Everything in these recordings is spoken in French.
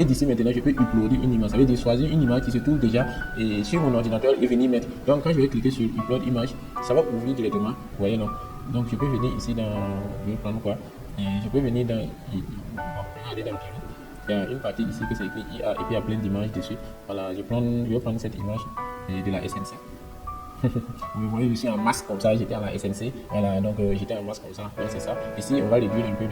Et d'ici maintenant, je peux uploader une image. Ça veut dire choisir une image qui se trouve déjà sur mon ordinateur et venir mettre. Donc, quand je vais cliquer sur upload image, ça va ouvrir directement. Vous voyez, non? Donc, je peux venir ici dans. Je vais prendre quoi? Je peux venir dans. Regardez dans Pivot. Il y a une partie ici que c'est écrit IA et puis il y a plein d'images dessus. Voilà, je vais prendre cette image de la SNC. Vous voyez, je suis en masque comme ça, j'étais à la SNC. Voilà, donc j'étais en masque comme ça. Donc, c'est ça. Ici, on va réduire un peu.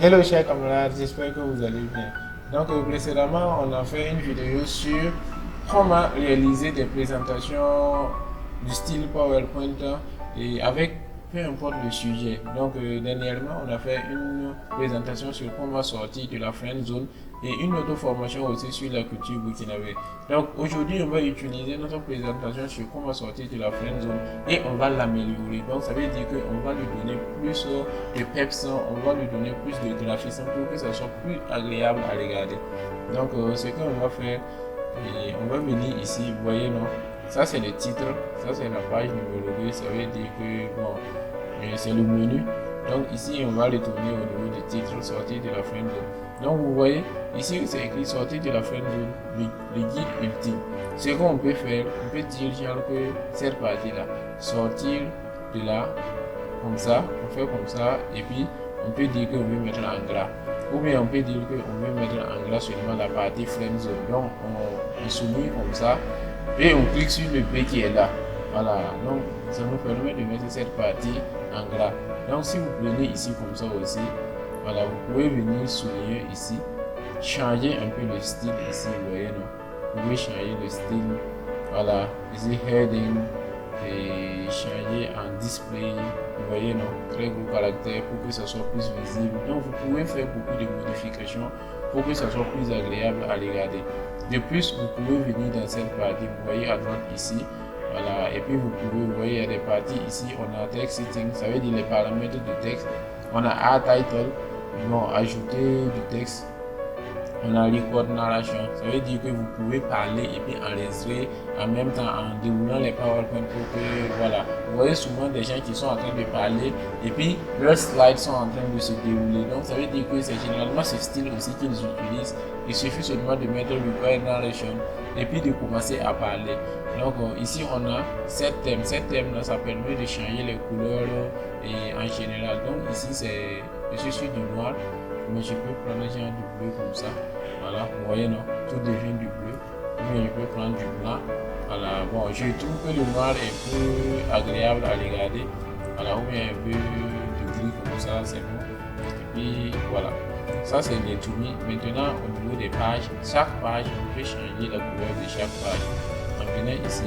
Hello chers camarades, j'espère que vous allez bien. Donc précédemment, on a fait une vidéo sur comment réaliser des présentations du style PowerPoint et avec peu importe le sujet. Donc dernièrement, on a fait une présentation sur comment sortir de la friend zone et une autre formation aussi sur la culture burkinabé. Donc aujourd'hui, on va utiliser notre présentation sur comment sortir de la friend zone et on va l'améliorer. Donc ça veut dire qu'on va lui donner plus de peps, on va lui donner plus de graphisme pour que ça soit plus agréable à regarder. Donc ce qu'on va faire, et on va venir ici, vous voyez, non? Ça c'est le titre, ça c'est la page numéro 2, ça veut dire que bon, c'est le menu. Donc ici on va retourner au niveau du titre, sortir de la friend zone. Donc vous voyez, ici c'est écrit sortir de la friend zone, le guide ultime. Ce qu'on peut faire, on peut dire genre que cette partie là, sortir de là, comme ça, on fait comme ça, et puis on peut dire qu'on veut mettre en gras. Ou bien on peut dire qu'on veut mettre en gras seulement la partie friend zone. Donc on soumet comme ça. Et on clique sur le B qui est là. Voilà, donc ça nous permet de mettre cette partie en gras. Donc si vous prenez ici comme ça aussi, voilà, vous pouvez venir souligner ici, changer un peu le style ici, vous voyez, non? Vous pouvez changer le style, voilà, ici heading, et changer en display, vous voyez, non? Très gros caractère pour que ça soit plus visible. Donc vous pouvez faire beaucoup de modifications pour que ça soit plus agréable à regarder. De plus, vous pouvez venir dans cette partie, vous voyez à droite ici, voilà, et puis vous voyez, il y a des parties ici, on a text setting, ça veut dire les paramètres de texte, on a art title, bon, ajouter du texte, on a record narration, ça veut dire que vous pouvez parler et puis enregistrer en même temps en déroulant les PowerPoint pour que, voilà, vous voyez souvent des gens qui sont en train de parler et puis leurs slides sont en train de se dérouler, donc ça veut dire que c'est généralement ce style aussi qu'ils utilisent. Il suffit seulement de mettre record narration et puis de commencer à parler. Donc ici on a 7 thèmes, là ça permet de changer les couleurs et en général. Donc ici je suis sur du noir, mais je peux prendre genre du bleu comme ça. Voilà, vous voyez, non, tout devient du bleu. Ou bien je peux prendre du blanc. Voilà, bon, je trouve que le noir est plus agréable à regarder. Voilà, ou bien un peu de gris comme ça, c'est bon. Et puis voilà, ça c'est les tout mis. Maintenant au niveau des pages, chaque page, on peut changer la couleur de chaque page. En venant ici,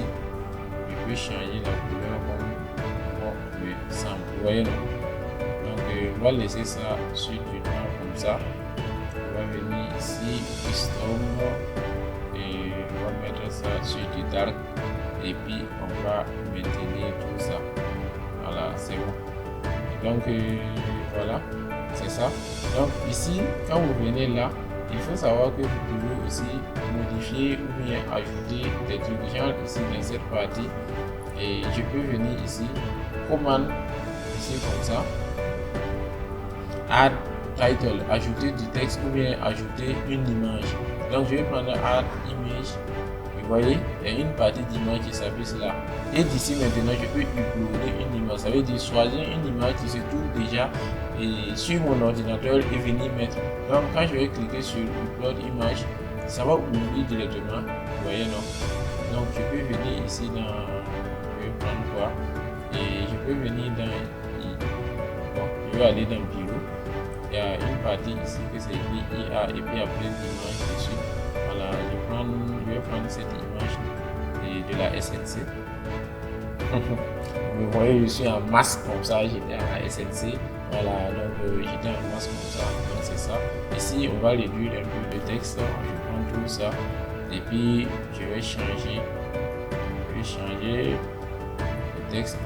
je peux changer la couleur comme on me semble. Vous voyez, non? Donc on va laisser ça sur du noir comme ça. On va venir ici, custom, et on va mettre ça sur du dark, et puis on va maintenir tout ça. Voilà, c'est bon. Donc voilà, c'est ça. Donc ici, quand vous venez là, il faut savoir que vous pouvez aussi modifier ou bien ajouter des trucs, genre ici dans cette partie, et je peux venir ici, commande, ici comme ça, add title, ajouter du texte ou bien ajouter une image. Donc je vais prendre add image. Vous voyez, il y a une partie d'image qui s'affiche là. Et d'ici maintenant, je peux uploader une image. Ça veut dire choisir une image qui se trouve déjà sur mon ordinateur et venir mettre. Donc quand je vais cliquer sur upload image, ça va ouvrir directement. Vous voyez, non? Donc je peux venir ici dans, je vais prendre quoi, et je peux venir dans, bon, je vais aller dans bureau. Il y a une partie ici que c'est écrit IA et puis il y a plein d'images dessus. Voilà, je vais prendre cette image de la SNC. Vous voyez, je suis en masque comme ça, j'étais à la SNC. Voilà, donc j'étais en masque comme ça, donc c'est ça. Ici, on va réduire un peu le texte. Je prends tout ça et puis je vais changer le texte.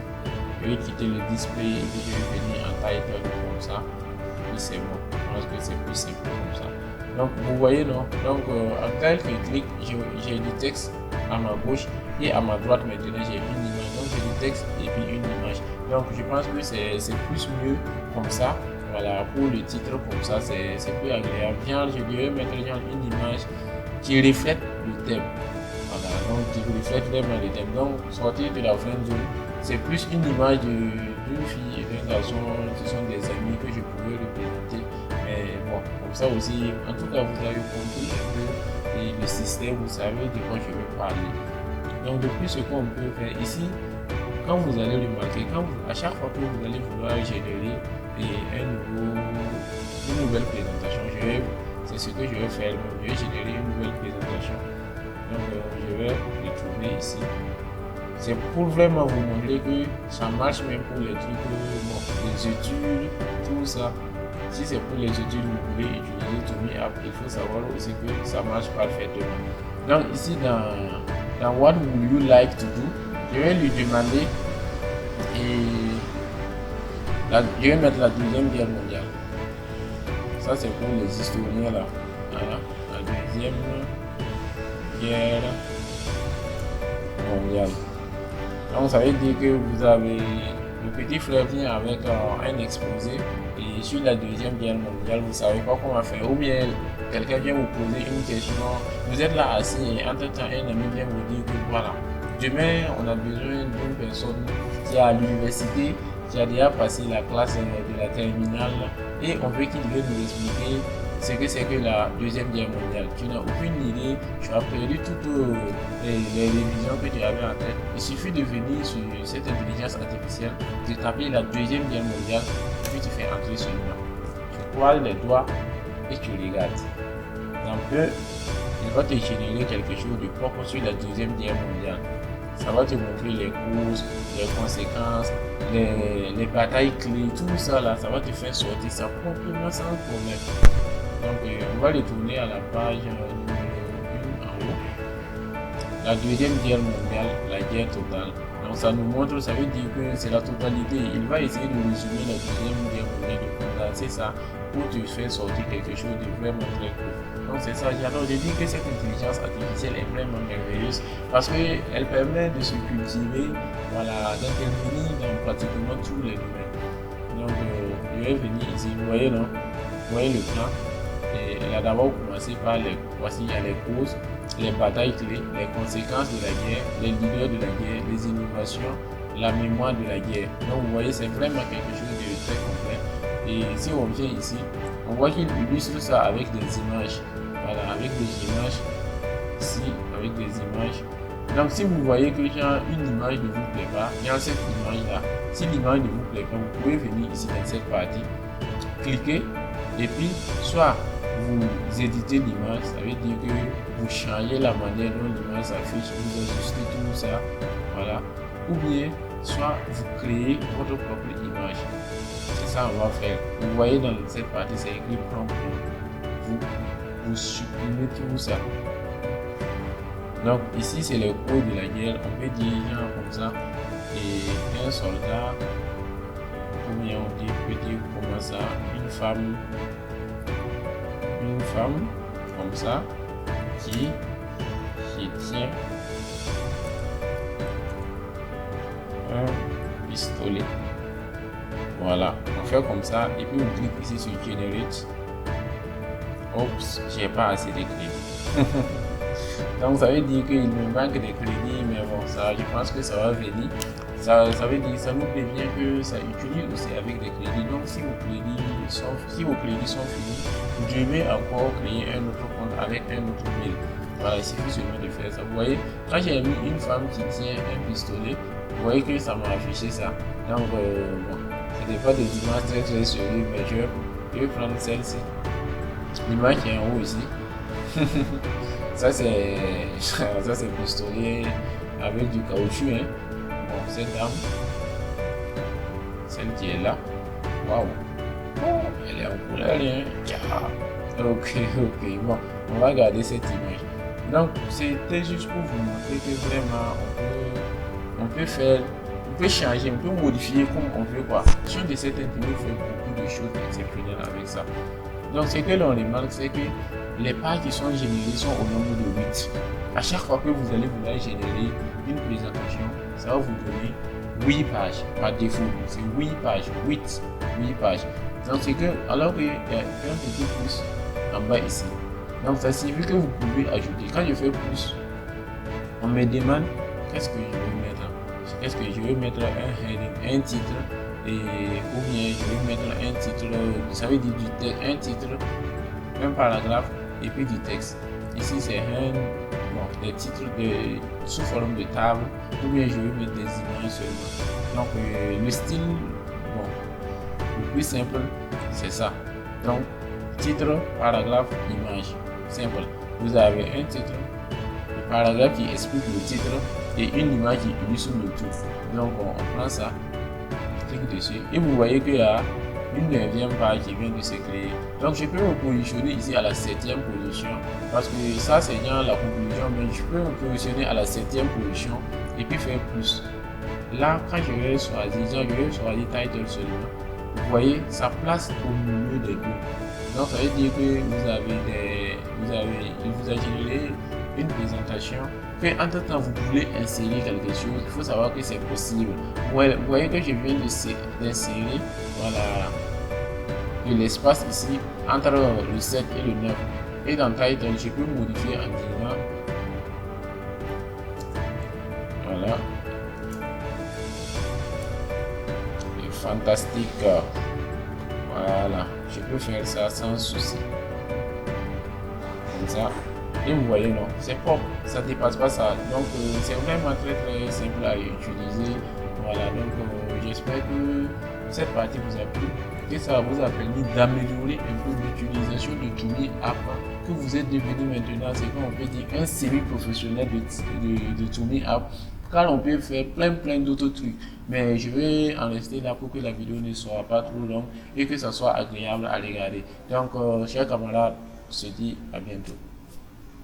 Je vais quitter le display et puis je vais venir en title comme ça. C'est bon, je pense que c'est plus simple comme ça. Donc vous voyez, non? Donc en quelques clics, j'ai du texte à ma gauche et à ma droite maintenant j'ai une image. Donc j'ai du texte et puis une image. Donc je pense que c'est plus mieux comme ça. Voilà, pour le titre comme ça, c'est plus agréable. Genre, je devrais mettre genre une image qui reflète le thème. Voilà, donc qui reflète vraiment le thème. Donc, sortir de la friend zone, c'est plus une image d'une fille et d'un garçon qui sont des amis que je pourrais représenter. Mais bon, comme ça aussi, en tout cas, vous avez compris un peu le système, vous savez de quoi je veux parler. Donc, depuis ce qu'on peut faire ici, quand vous allez remarquer, à chaque fois que vous allez vouloir générer une nouvelle présentation, c'est ce que je vais faire. Donc, je vais générer une nouvelle présentation. Donc, je vais le trouver ici. C'est pour vraiment vous montrer que ça marche même pour les trucs, les études, tout ça. Si c'est pour les études, vous pouvez utiliser ToMeApp. Il faut savoir aussi que ça marche parfaitement. Donc, ici, dans What would you like to do, je vais lui demander je vais mettre la Deuxième Guerre mondiale. Ça, c'est pour les historiens là. Voilà, la Deuxième Guerre mondiale. Donc, ça veut dire que vous avez le petit frère vient avec un exposé et sur la Deuxième Guerre mondiale, vous savez pas comment faire. Ou bien quelqu'un vient vous poser une question, vous êtes là assis et entre-temps un ami vient vous dire que voilà, demain on a besoin d'une personne qui est à l'université, qui a déjà passé la classe de la terminale et on veut qu'il vienne nous expliquer ce que c'est que la Deuxième Guerre mondiale. Tu n'as aucune idée, tu as perdu toutes les révisions que tu avais en tête. Il suffit de venir sur cette intelligence artificielle, de taper la Deuxième Guerre mondiale, puis tu fais entrer ce nom. Tu croises les doigts et tu regardes. Donc, il va te générer quelque chose de propre sur la Deuxième Guerre mondiale. Ça va te montrer les causes, les conséquences, les batailles clés, tout ça là, ça va te faire sortir ça proprement sans problème. Donc, on va retourner à la page numéro 1 en haut. La Deuxième Guerre mondiale, la guerre totale. Donc, ça nous montre, ça veut dire que c'est la totalité. Il va essayer de résumer la Deuxième Guerre mondiale, de condenser ça pour te faire sortir quelque chose de vraiment très cool. Donc, c'est ça. Alors, je dis que cette intelligence artificielle est vraiment merveilleuse parce qu'elle permet de se cultiver, voilà, d'intervenir dans pratiquement tous les domaines. Donc, je vais venir ici, vous voyez, non? Vous voyez le plan? Et elle a d'abord commencé par voici il y a les causes, les batailles clés, les conséquences de la guerre, les leaders de la guerre, les innovations, la mémoire de la guerre. Donc vous voyez, c'est vraiment quelque chose de très complet. Et si on vient ici, on voit qu'il illustre ça avec des images. Voilà, avec des images ici, avec des images. Donc si vous voyez que genre une image ne vous plaît pas, il y a cette image là. Si l'image ne vous plaît pas, vous pouvez venir ici dans cette partie, cliquer et puis soit vous éditez l'image, ça veut dire que vous changez la manière dont l'image s'affiche, vous ajustez tout ça, voilà, ou bien soit vous créez votre propre image. C'est ça on va faire. Vous voyez dans cette partie c'est écrit prompt, vous supprimez tout ça. Donc ici c'est le cours de la guerre, on peut dire genre comme ça, et un soldat, ou bien on peut dire comment ça, une femme comme ça qui tient un pistolet. Voilà, on fait comme ça et puis on clique ici sur Generate. Oups, j'ai pas assez de crédits. Donc ça veut dire qu'il me manque des crédits, mais bon, ça, je pense que ça va venir. Ça veut dire, ça nous prévient que ça utilise aussi avec des crédits. Donc si vos crédits sont finis, vous devez encore créer un autre compte avec un autre mail. Voilà, il suffit seulement de faire ça. Vous voyez, quand j'ai mis une femme qui tient un pistolet, vous voyez que ça m'a affiché ça. Donc bon, c'était pas des images très sérieuses, mais je vais prendre celle-ci. L'image qui est en haut ici. Ça c'est pistolet avec du caoutchouc, hein. Bon, cette dame, celle qui est là, waouh, elle est en couleur, hein. Ok, bon, on va garder cette image. Donc, c'était juste pour vous montrer que vraiment, on peut changer, on peut modifier comme on veut, quoi. Sur de cette internet, on fait beaucoup de choses exceptionnelles avec ça. Donc, ce que l'on remarque, c'est que les pages qui sont générées sont au nombre de 8. À chaque fois que vous allez vouloir générer une présentation, ça va vous donner 8 pages par défaut. C'est 8 pages, 8 pages. Donc c'est que, alors qu'il y a un petit plus en bas ici. Donc ça signifie que vous pouvez ajouter. Quand je fais plus, on me demande qu'est-ce que je veux mettre. Est-ce que je veux mettre un heading, un titre, ou bien je vais mettre un titre, ça veut dire un titre, un paragraphe et puis du texte. Ici c'est des titres sous forme de table, ou bien je vais mettre des images seulement. Donc le style, le plus simple c'est ça. Donc titre, paragraphe, image, simple. Vous avez un titre, le paragraphe qui explique le titre et une image qui illustre le tout. Donc on prend ça, clique dessus et vous voyez qu'il y a une 9e page qui vient de se créer. Donc je peux me positionner ici à la 7e position parce que ça c'est dans la conclusion, mais je peux me positionner à la 7e position et puis faire plus. Là quand je vais choisir title seulement, vous voyez ça place au milieu des deux. Donc ça veut dire que il vous a généré une présentation. Puis entre temps vous voulez insérer quelque chose, il faut savoir que c'est possible. Vous voyez que je viens d'insérer de l'espace ici entre le 7 et le 9. Et dans title, je peux modifier en disant voilà, c'est fantastique. Voilà, je peux faire ça sans souci. Comme ça. Et vous voyez, non, c'est propre, ça dépasse pas ça. Donc, c'est vraiment très simple à utiliser. Voilà, donc j'espère que cette partie vous a plu et ça vous a permis d'améliorer un peu l'utilisation de Toonly App que vous êtes devenu maintenant. C'est qu'on peut dire un semi-professionnel de Toonly App. Car on peut faire plein d'autres trucs, mais je vais en rester là pour que la vidéo ne soit pas trop longue et que ça soit agréable à regarder. Donc, chers camarades, on se dit à bientôt.